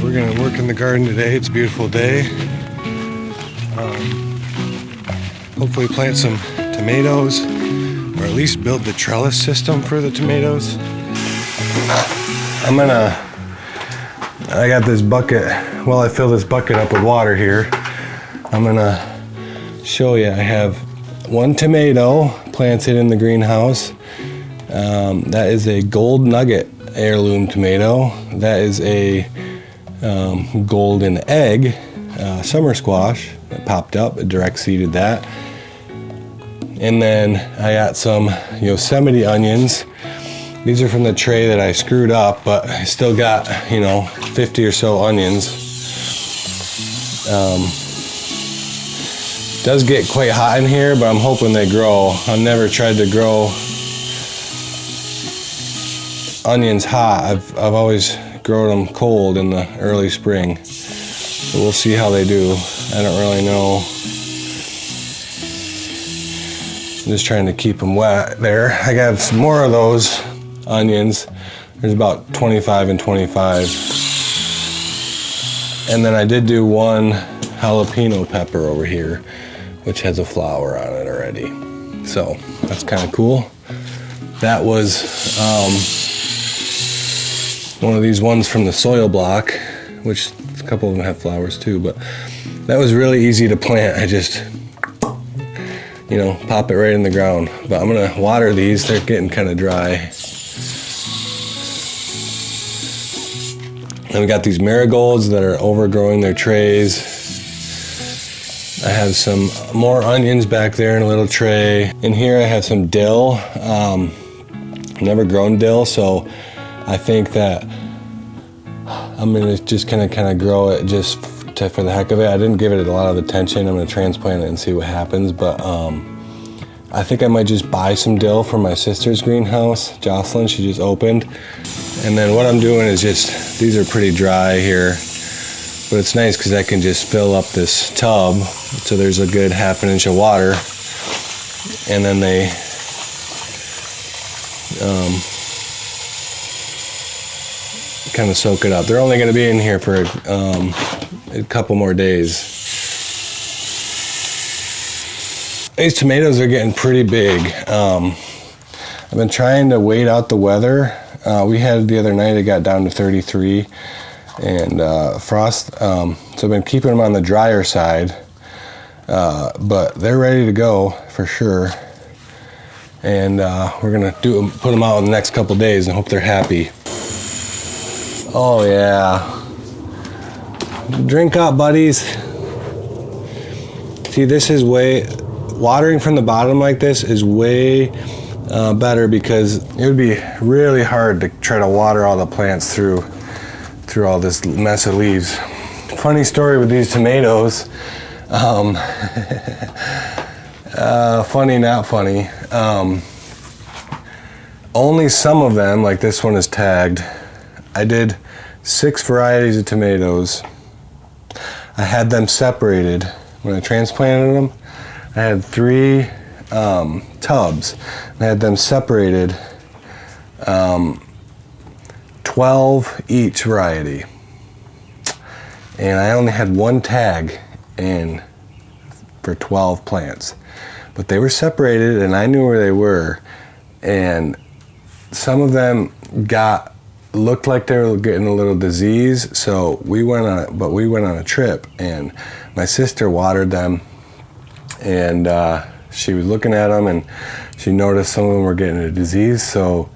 We're gonna work in the garden today. It's a beautiful day. Hopefully plant some tomatoes, or at least build the trellis system for the tomatoes. I got this bucket. Well, I fill this bucket up with water here. I'm gonna show you. I have one tomato planted in the greenhouse. That is a gold nugget heirloom tomato. That is a golden egg summer squash that popped up. It direct seeded that. And then I got some Yosemite onions. These are from the tray that I screwed up, but I still got 50 or so onions. Does get quite hot in here, but I'm hoping they grow. I've never tried to grow onions hot. I've always grown them cold in the early spring. So we'll see how they do. I don't really know. I'm just trying to keep them wet there. I got some more of those onions. There's about 25 and 25. And then I did do one jalapeno pepper over here, which has a flower on it already. So that's kind of cool. That was one of these ones from the soil block, which a couple of them have flowers too, but that was really easy to plant. I just pop it right in the ground. But I'm gonna water these. They're getting kind of dry. And we got these marigolds that are overgrowing their trays. I have some more onions back there in a little tray. In here I have some dill. Never grown dill, so I think that I'm gonna just kind of grow it just for the heck of it. I didn't give it a lot of attention. I'm gonna transplant it and see what happens, but I think I might just buy some dill from my sister's greenhouse, Jocelyn. She just opened. And then what I'm doing is these are pretty dry here, but it's nice because I can just fill up this tub, so there's a good ½ inch of water, and then they kind of soak it up. They're only going to be in here for a couple more days. These tomatoes are getting pretty big. I've been trying to wait out the weather. We had the other night, it got down to 33 and frost. So I've been keeping them on the drier side, but they're ready to go for sure. And we're gonna put them out in the next couple days and hope they're happy. Oh yeah. Drink up, buddies. See, this is watering from the bottom like this is way better, because it would be really hard to try to water all the plants through all this mess of leaves. Funny story with these tomatoes. Funny, not funny. Only some of them, like this one is tagged. I did 6 varieties of tomatoes. I had them separated. When I transplanted them, I had 3 tubs. I had them separated, 12 each variety. And I only had 1 tag in for 12 plants. But they were separated and I knew where they were. And some of them looked like they were getting a little disease, so we went on a trip, and my sister watered them, and she was looking at them, and she noticed some of them were getting a disease. So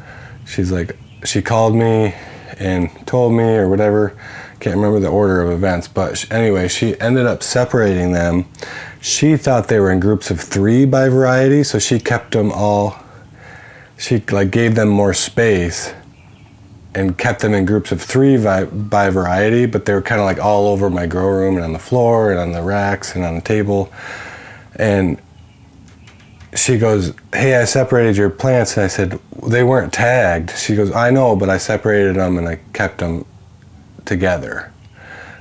she called me and told me, or whatever, can't remember the order of events, but anyway, she ended up separating them. She thought they were in groups of 3 by variety, so she kept them all. She gave them more space and kept them in groups of 3 by variety, but they were kind of all over my grow room and on the floor and on the racks and on the table. And she goes, "Hey, I separated your plants." And I said, "They weren't tagged." She goes, "I know, but I separated them and I kept them together."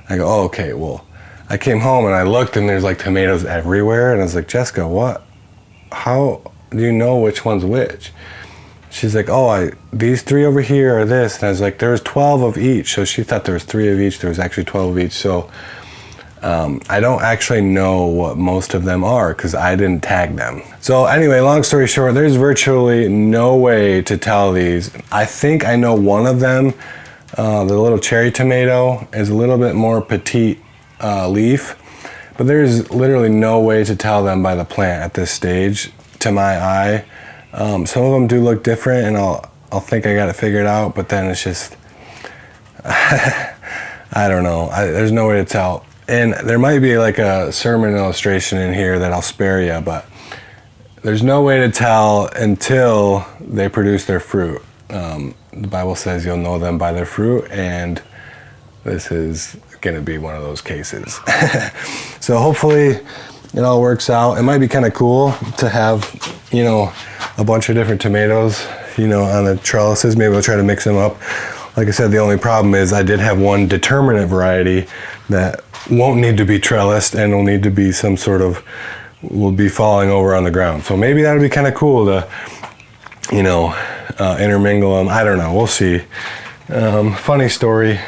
I go, "Oh, okay." Well, I came home and I looked, and there's tomatoes everywhere, and I was like, "Jessica, what? How do you know which one's which?" she's like, oh, these 3 over here are this. And I was like, there was 12 of each. So she thought there was 3 of each. There was actually 12 of each. So I don't actually know what most of them are because I didn't tag them. So anyway, long story short, there's virtually no way to tell these. I think I know one of them. The little cherry tomato is a little bit more petite leaf, but there's literally no way to tell them by the plant at this stage to my eye. Some of them do look different and I'll think I got it figured out, but then it's just, I don't know. There's no way to tell. And there might be like a sermon illustration in here that I'll spare you, but there's no way to tell until they produce their fruit. The Bible says you'll know them by their fruit, and this is going to be one of those cases. So hopefully it all works out. It might be kind of cool to have, you know, a bunch of different tomatoes, you know, on the trellises. Maybe I'll try to mix them up. Like I said, the only problem is I did have one determinate variety that won't need to be trellised and will need to be some sort of, will be falling over on the ground. So maybe that would be kind of cool to, you know, intermingle them. I don't know, we'll see. Funny story.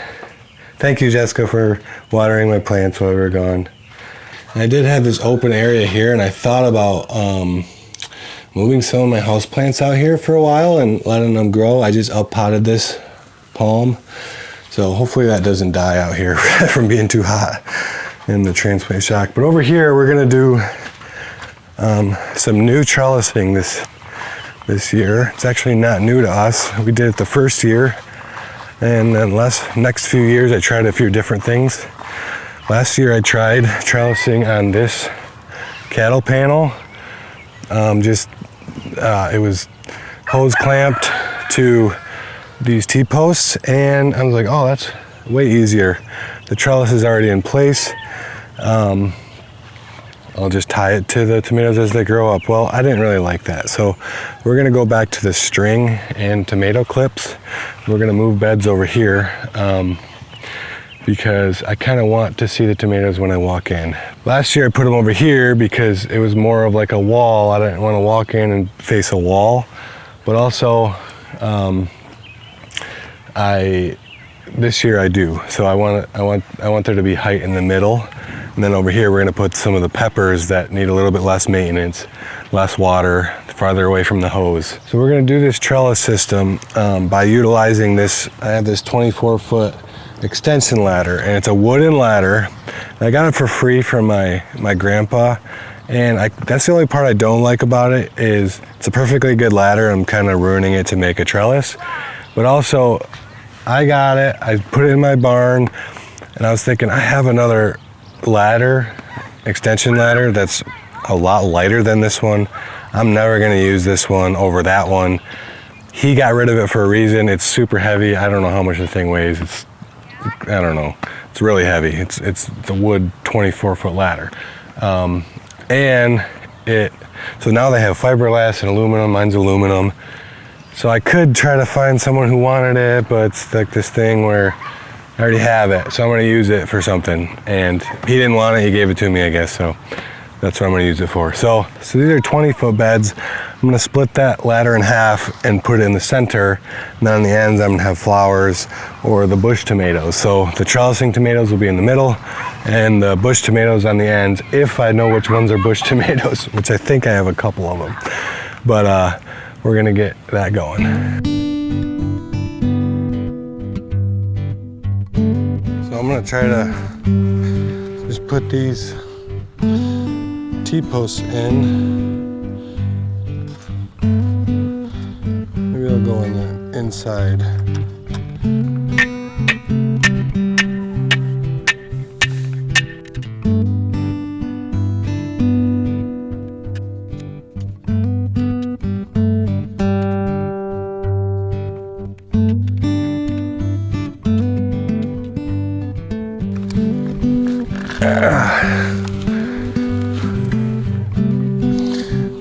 Thank you, Jessica, for watering my plants while we were gone. I did have this open area here, and I thought about moving some of my houseplants out here for a while and letting them grow. I just up-potted this palm, so hopefully that doesn't die out here from being too hot in the transplant shock. But over here, we're gonna do some new trellising this year. It's actually not new to us. We did it the first year, and then next few years I tried a few different things. Last year I tried trellising on this cattle panel. It was hose clamped to these T-posts, and I was like, oh, that's way easier. The trellis is already in place. I'll just tie it to the tomatoes as they grow up. Well, I didn't really like that. So we're gonna go back to the string and tomato clips. We're gonna move beds over here because I kind of want to see the tomatoes when I walk in. Last year I put them over here because it was more of like a wall. I didn't want to walk in and face a wall, but also this year I do. So I want there to be height in the middle. And then over here, we're gonna put some of the peppers that need a little bit less maintenance, less water, farther away from the hose. So we're gonna do this trellis system by utilizing this. I have this 24-foot extension ladder, and it's a wooden ladder. And I got it for free from my grandpa. And that's the only part I don't like about it is it's a perfectly good ladder. I'm kind of ruining it to make a trellis. But also, I got it, I put it in my barn, and I was thinking, I have another ladder, extension ladder, that's a lot lighter than this one. I'm never gonna use this one over that one. He got rid of it for a reason. It's super heavy. I don't know how much the thing weighs. I don't know. It's really heavy. It's the wood 24-foot ladder. So now they have fiberglass and aluminum. Mine's aluminum. So I could try to find someone who wanted it, but it's like this thing where I already have it, so I'm gonna use it for something. And he didn't want it, he gave it to me, I guess, so that's what I'm gonna use it for. So these are 20-foot beds. I'm gonna split that ladder in half and put it in the center. And then on the ends, I'm gonna have flowers or the bush tomatoes. So the trellising tomatoes will be in the middle and the bush tomatoes on the ends, if I know which ones are bush tomatoes, which I think I have a couple of them. But we're gonna get that going. So I'm gonna try to just put these T-posts in. Maybe I'll go on the inside.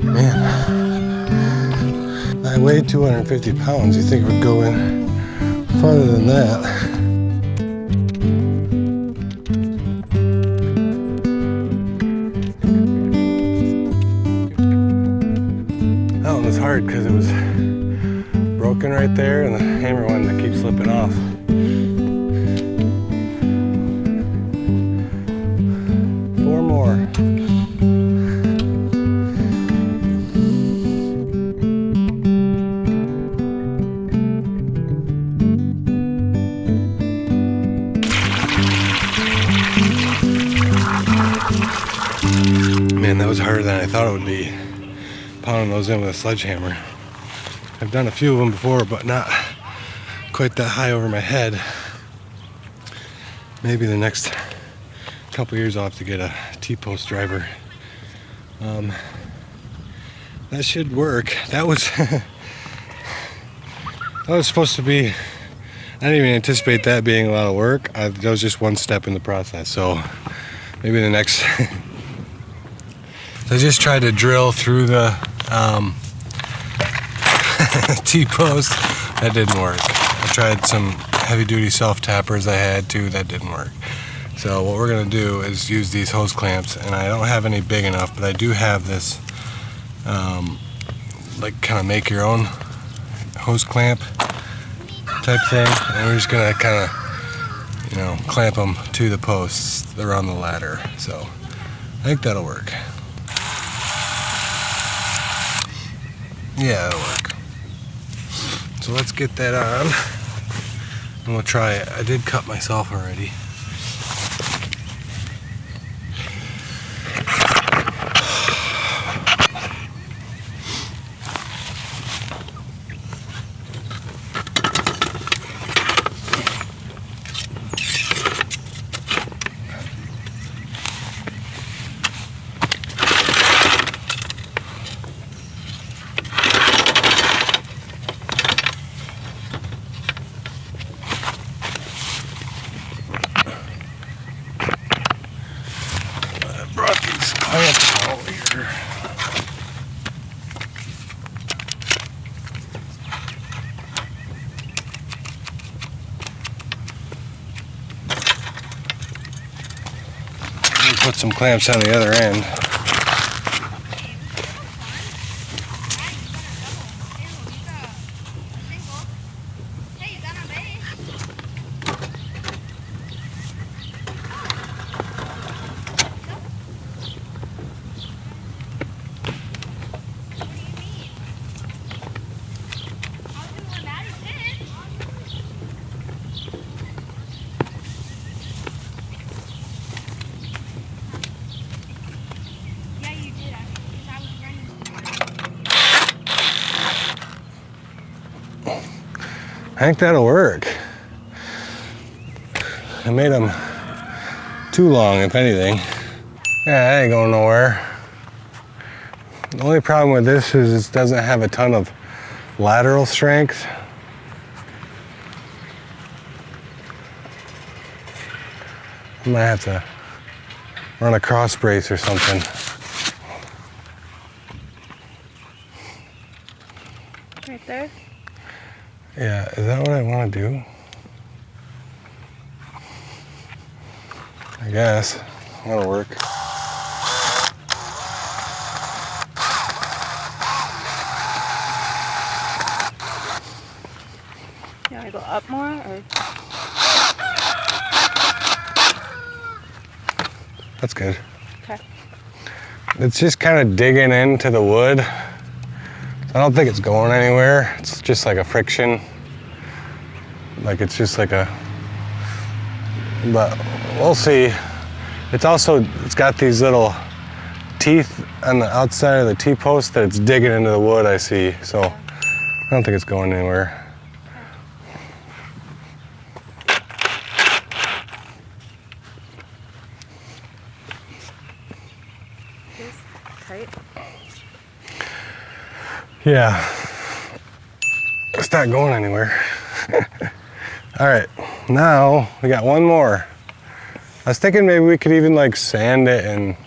Man, I weigh 250 pounds. You think it would go in farther than that? That one was hard because it was hooking right there, and the hammer one that keeps slipping off. Four more. Man, that was harder than I thought it would be, pounding those in with a sledgehammer. I've done a few of them before, but not quite that high over my head. Maybe the next couple years I'll have to get a T-post driver. That should work. That was that was supposed to be, I didn't even anticipate that being a lot of work. That was just one step in the process. So maybe the next I just tried to drill through the T-post. That didn't work. I tried some heavy-duty self-tappers I had too. That didn't work. So what we're gonna do is use these hose clamps, and I don't have any big enough, but I do have this like kind of make your own hose clamp type thing, and we're just gonna kind of, you know, clamp them to the posts around the ladder. So I think that'll work. Yeah, that'll work. So let's get that on, and we'll try it. I did cut myself already. Over here. Put some clamps on the other end. I think that'll work. I made them too long, if anything. Yeah, that ain't going nowhere. The only problem with this is it doesn't have a ton of lateral strength. I might have to run a cross brace or something. Right there? Yeah, is that what I want to do? I guess. That'll work. You want to go up more, or? That's good. Okay. It's just kind of digging into the wood. I don't think it's going anywhere. It's just like a friction. Like it's just like a, but we'll see. It's got these little teeth on the outside of the T-post that it's digging into the wood, I see. So I don't think it's going anywhere. Tight. Yeah, it's not going anywhere. All right, now we got one more. I was thinking maybe we could even like sand it and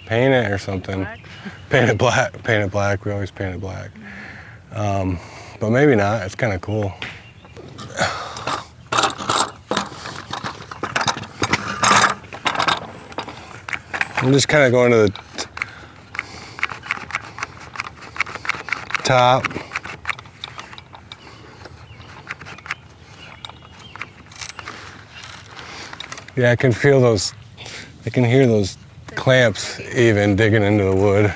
paint it or something. Black? Paint it black. Paint it black. We always paint it black. But maybe not. It's kind of cool. I'm just kind of going to the top. Yeah, I can feel those, I can hear those clamps even digging into the wood.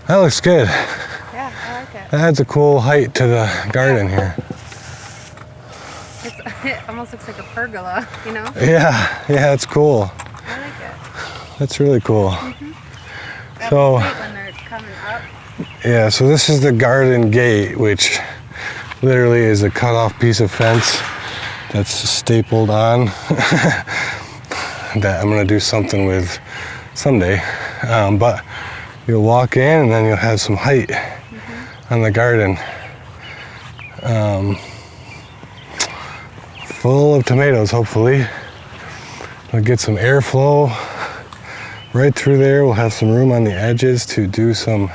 That looks good. Yeah, I like it. That adds a cool height to the garden here. It almost looks like a pergola, you know? Yeah, it's cool. I like it. That's really cool. That'd So, be sweet when they're coming up. yeah, so this is the garden gate, which literally is a cut off piece of fence that's stapled on that I'm gonna do something with someday. But you'll walk in and then you'll have some height on the garden. Full of tomatoes, hopefully. We'll get some airflow right through there. We'll have some room on the edges to do some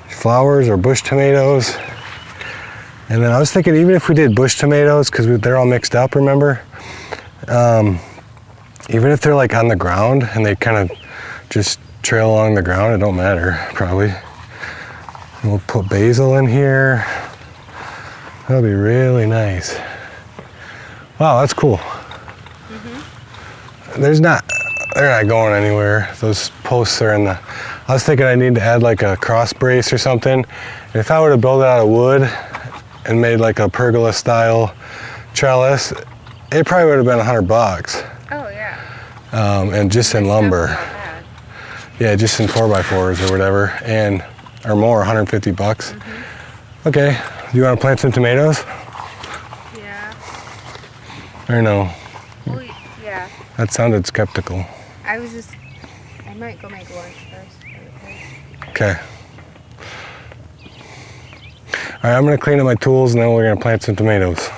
flowers or bush tomatoes. And then I was thinking, even if we did bush tomatoes, because they're all mixed up, remember? Even if they're like on the ground and they kind of just trail along the ground, it don't matter, probably. And we'll put basil in here. That'll be really nice. Wow, that's cool. They're not going anywhere. Those posts are in the, I was thinking I need to add like a cross brace or something. And if I were to build it out of wood and made like a pergola style trellis, it probably would have been $100. Oh, yeah. And just in lumber. Not bad. Yeah, just in 4x4s or whatever, or more, 150 bucks. Okay, do you want to plant some tomatoes? Yeah. Or no? Well, yeah. That sounded skeptical. I might go make lunch first. Okay. All right, I'm gonna clean up my tools and then we're gonna plant some tomatoes.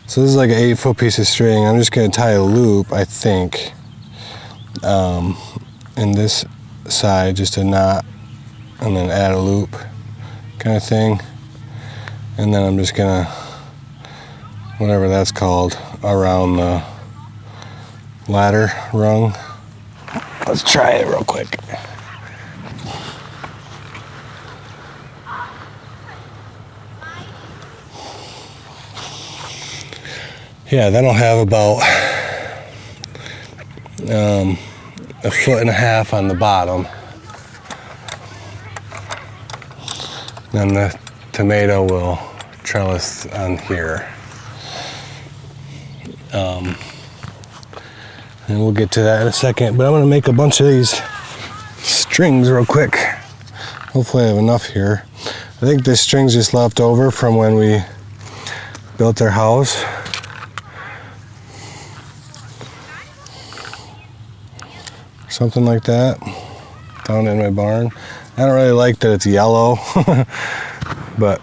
So this is like an 8-foot piece of string. I'm just gonna tie a loop, I think, in this side, just a knot, and then add a loop kind of thing. And then I'm just gonna, whatever that's called, around the ladder rung. Let's try it real quick. Yeah, then I'll have about 1.5 feet on the bottom. Then the tomato will trellis on here. And we'll get to that in a second, but I'm gonna make a bunch of these strings real quick. Hopefully I have enough here. I think this string's just left over from when we built our house. Something like that. Found it in my barn. I don't really like that it's yellow, but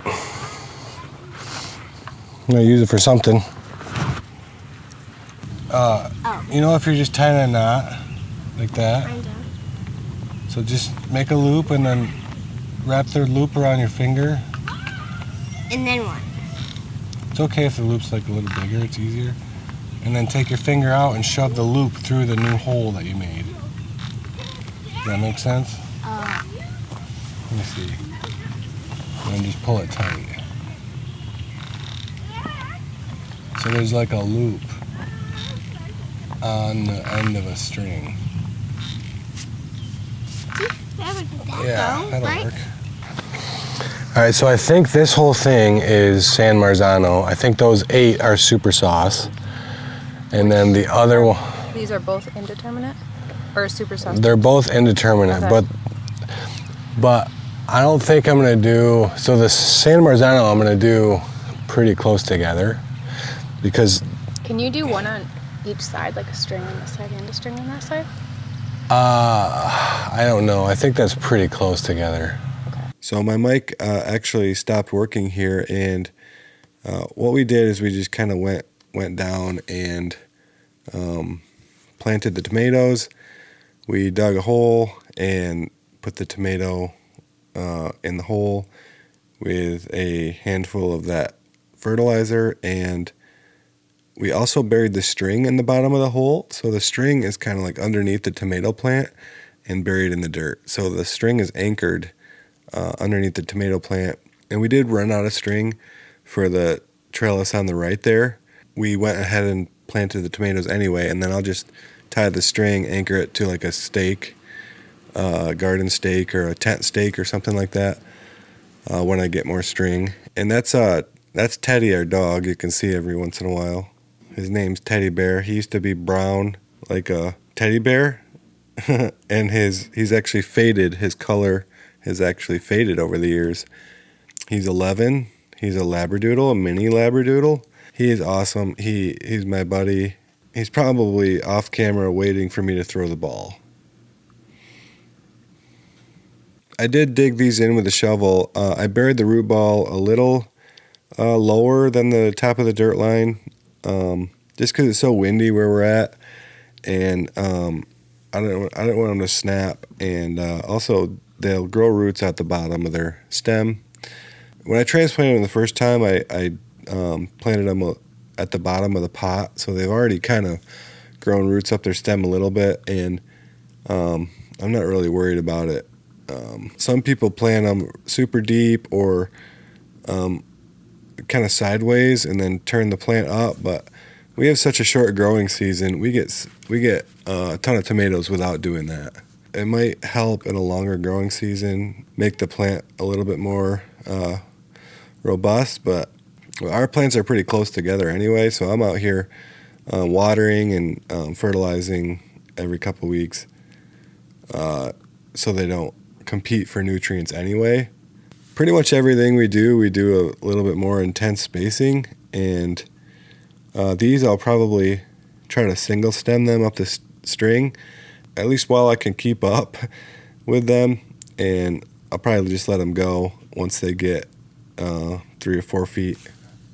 I'm gonna use it for something. You know, if you're just tying a knot like that, so just make a loop and then wrap the loop around your finger. And then what? It's okay if the loop's like a little bigger, it's easier. And then take your finger out and shove the loop through the new hole that you made. Does that make sense? Let me see. And then just pull it tight. So there's like a loop on the end of a string. Yeah, that'll work. All right, so I think this whole thing is San Marzano. I think those 8 are super sauce. And then the other one, These are both indeterminate? Or super sauce? they're both indeterminate, Okay. but I don't think I'm gonna do, so the San Marzano I'm gonna do pretty close together because Can you do one on each side, like a string on this side and a string on that side? I don't know. I think that's pretty close together. Okay. So my mic actually stopped working here, and what we did is we just kind of went down and planted the tomatoes. We dug a hole and put the tomato in the hole with a handful of that fertilizer, and we also buried the string in the bottom of the hole. So the string is kind of like underneath the tomato plant and buried in the dirt. So the string is anchored underneath the tomato plant, And we did run out of string for the trellis on the right there. We went ahead and planted the tomatoes anyway, and then I'll just tie the string, anchor it to like a stake, a garden stake or a tent stake or something like that when I get more string. And that's Teddy, our dog. You can see every once in a while. His name's Teddy Bear. He used to be brown like a teddy bear, and he's actually faded. His color has actually faded over the years. He's 11. He's a labradoodle, a mini labradoodle. He is awesome. He's my buddy. He's probably off camera waiting for me to throw the ball. I did dig these in with a shovel. I buried the root ball a little lower than the top of the dirt line, just because it's so windy where we're at, and I didn't want them to snap, and also they'll grow roots at the bottom of their stem. When I transplanted them the first time, I planted them at the bottom of the pot, so they've already kind of grown roots up their stem a little bit, and I'm not really worried about it. Some people plant them super deep or kind of sideways and then turn the plant up, but we have such a short growing season. We get a ton of tomatoes without doing that. It might help in a longer growing season, make the plant a little bit more robust, but our plants are pretty close together anyway, so I'm out here watering and fertilizing every couple weeks so they don't compete for nutrients anyway. Pretty much everything we do a little bit more intense spacing, and these I'll probably try to single stem them up the string, at least while I can keep up with them, and I'll probably just let them go once they get 3 or 4 feet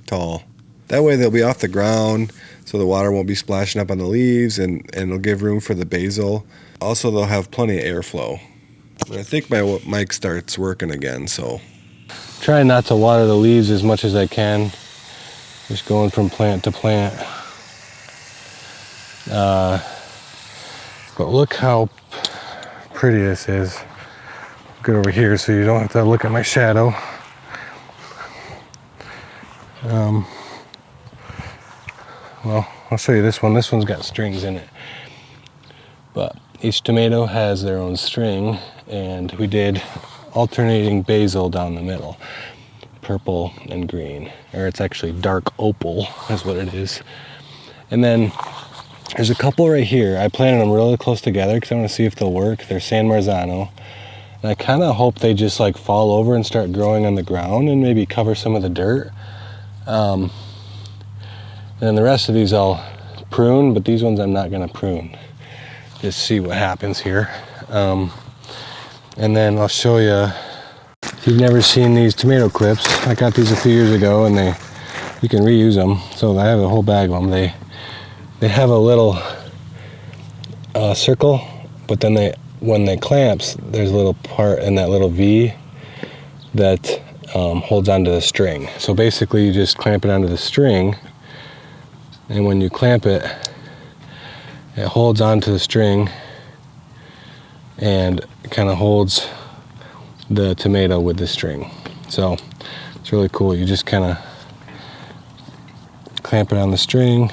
tall. That way they'll be off the ground, so the water won't be splashing up on the leaves, and it'll give room for the basil. Also, they'll have plenty of airflow. And I think my mic starts working again, so. Try not to water the leaves as much as I can, just going from plant to plant. But look how pretty this is. Get over here so you don't have to look at my shadow. Well, I'll show you this one. This one's got strings in it. But each tomato has their own string, and we did alternating basil down the middle. Purple and green. Or it's actually dark opal is what it is. And then there's a couple right here. I planted them really close together because I want to see if they'll work. They're San Marzano. And I kind of hope they just like fall over and start growing on the ground and maybe cover some of the dirt. And then the rest of these I'll prune, but these ones I'm not going to prune. Just see what happens here. And then I'll show you, if you've never seen these tomato clips, I got these a few years ago, and you can reuse them. So I have a whole bag of them. They have a little circle, but then when they clamps, there's a little part in that little V that holds onto the string. So basically you just clamp it onto the string, and when you clamp it, it holds onto the string and kind of holds the tomato with the string. So it's really cool. You just kind of clamp it on the string,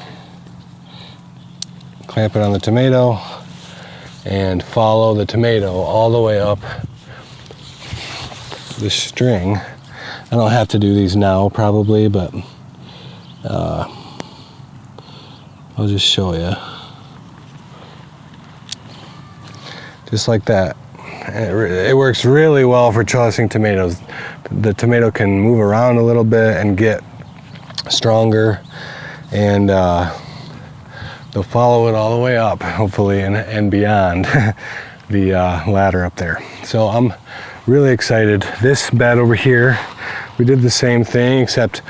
clamp it on the tomato, and follow the tomato all the way up the string. I don't have to do these now probably, but I'll just show you. Just like that. It works really well for trellising tomatoes. The tomato can move around a little bit and get stronger, and they'll follow it all the way up, hopefully, and beyond the ladder up there. So I'm really excited. This bed over here, we did the same thing, except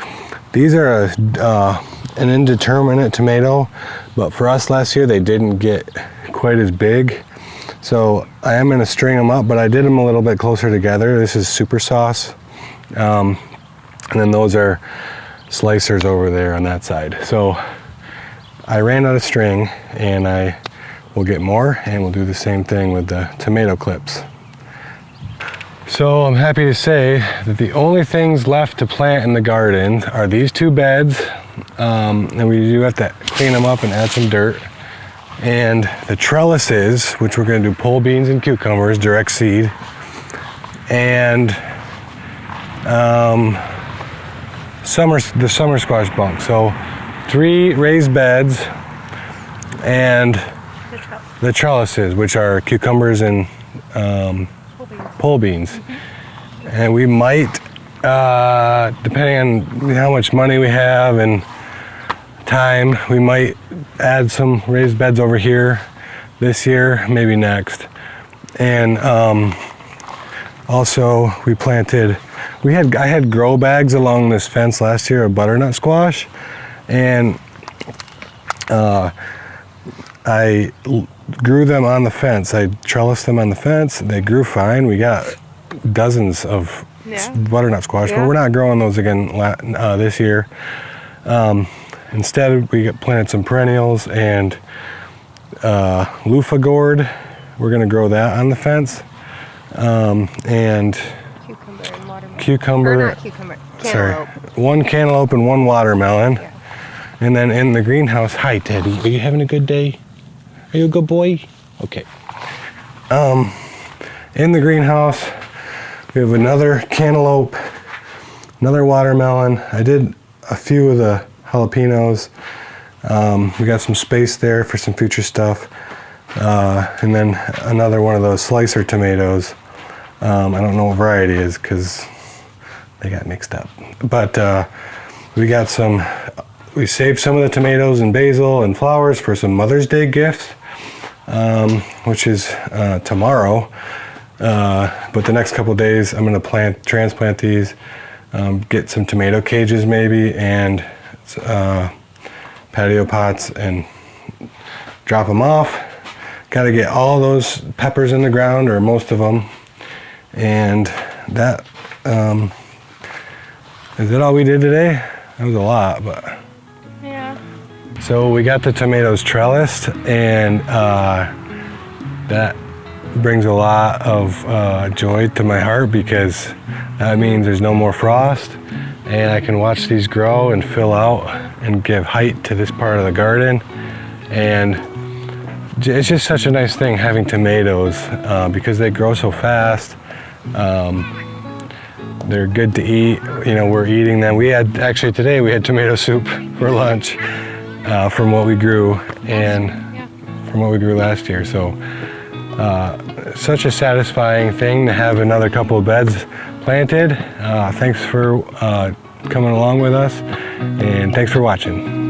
these are an indeterminate tomato, but for us last year they didn't get quite as big. So I am going to string them up, but I did them a little bit closer together. This is super sauce. And then those are slicers over there on that side. So I ran out of string, and I will get more, and we'll do the same thing with the tomato clips. So I'm happy to say that the only things left to plant in the garden are these 2 beds, and we do have to clean them up and add some dirt. And the trellises, which we're going to do pole beans and cucumbers, direct seed, and the summer squash bunk. So 3 raised beds and the trellises, which are cucumbers and pole beans. And we might, depending on how much money we have and time, we might add some raised beds over here this year, maybe next. And also we planted, I had grow bags along this fence last year of butternut squash, and I grew them on the fence. I trellised them on the fence. They grew fine. We got dozens of butternut squash, but we're not growing those again this year. Instead, we planted some perennials and loofah gourd. We're going to grow that on the fence. And Cucumber and watermelon. cucumber. Or not cucumber. Cantaloupe. Sorry, 1 cantaloupe and 1 watermelon. Yeah. And then in the greenhouse, hi Teddy, are you having a good day? Are you a good boy? Okay. In the greenhouse, we have another cantaloupe, another watermelon. I did a few of the jalapenos. We got some space there for some future stuff. And then another one of those slicer tomatoes. I don't know what variety it is because they got mixed up. But we saved some of the tomatoes and basil and flowers for some Mother's Day gifts, which is tomorrow. But the next couple of days, I'm going to transplant these, get some tomato cages maybe, and patio pots, and drop them off. Got to get all those peppers in the ground, or most of them. And that is it all we did today? That was a lot, but. Yeah. So we got the tomatoes trellised, and that brings a lot of joy to my heart, because that means there's no more frost, and I can watch these grow and fill out and give height to this part of the garden. And it's just such a nice thing having tomatoes, because they grow so fast. They're good to eat. You know, we're eating them. Today we had tomato soup for lunch from what we grew, and from what we grew last year. So such a satisfying thing to have another couple of beds planted. Thanks for coming along with us, and thanks for watching.